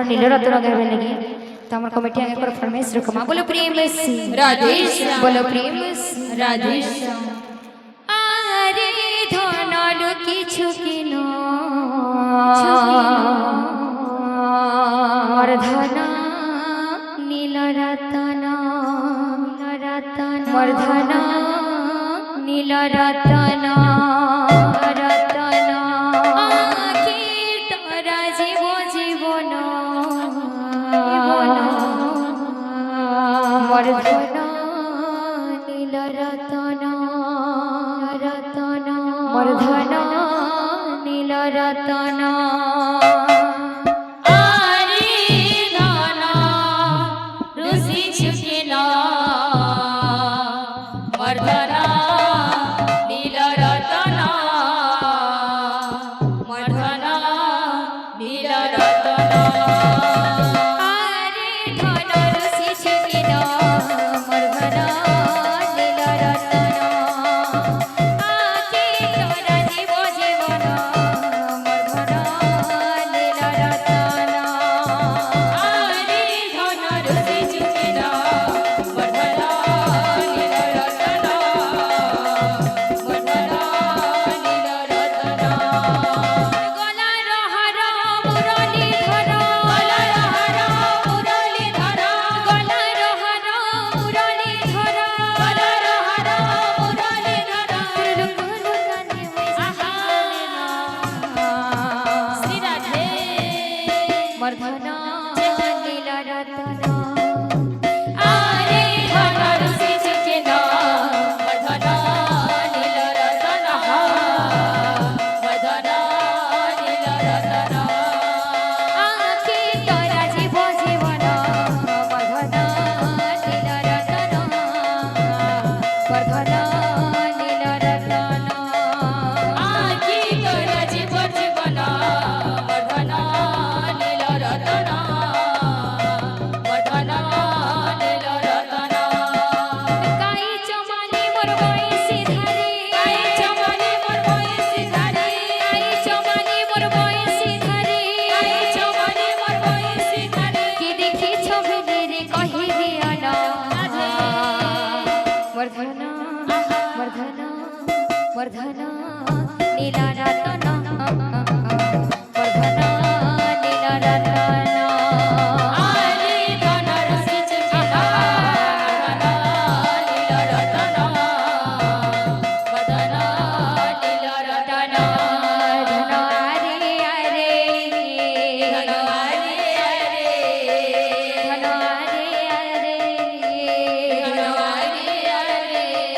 नीलरत्न गावे लगी तो हमार कमेटी आगे पर फरमाइश रखमा बोलो प्रेम से राधे श्याम बोलो प्रेम से राधे श्याम आरे धनल किछु किनो मोर धन नीलरत्न मोर धन नीलरत्न वर्धन नीलरत्न वर्धन नीलरत्न वर्धन नीलरत्न वर्धन नीलरत्न आरे धनर सिचकिना नीलरत्न वर्धन नीलरत्न धन आरे आरे धन आरे आरे धन आरे आरे धन आरे आरे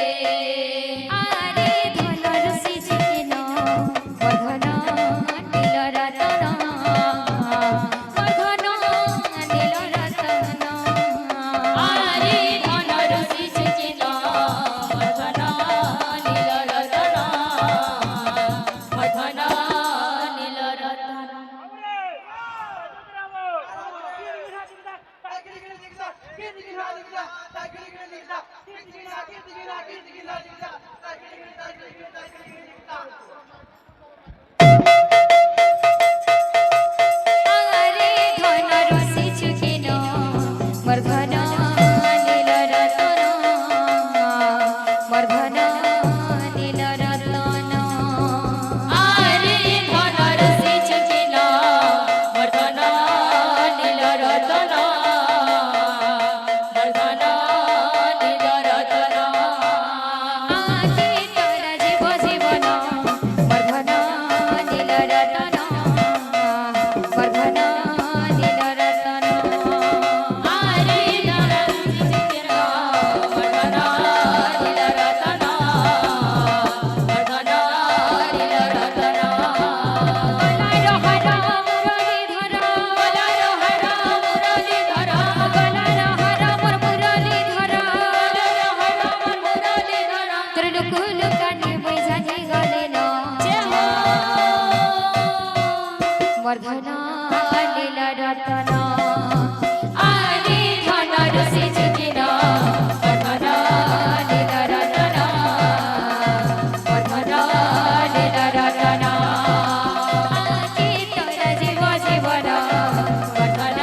वर्धन नीलरत्न आरे धनर सिचकिना वर्धन नीलरत्न वर्धन नीलरत्न आके तोरा जीव जीवन वर्धन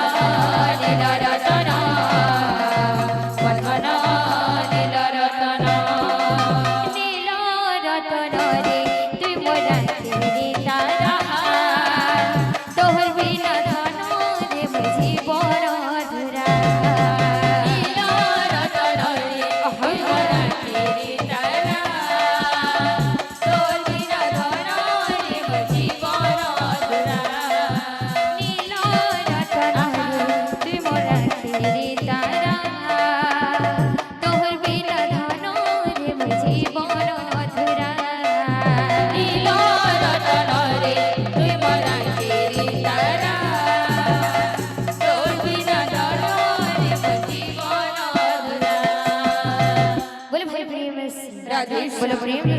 बोलो प्रेम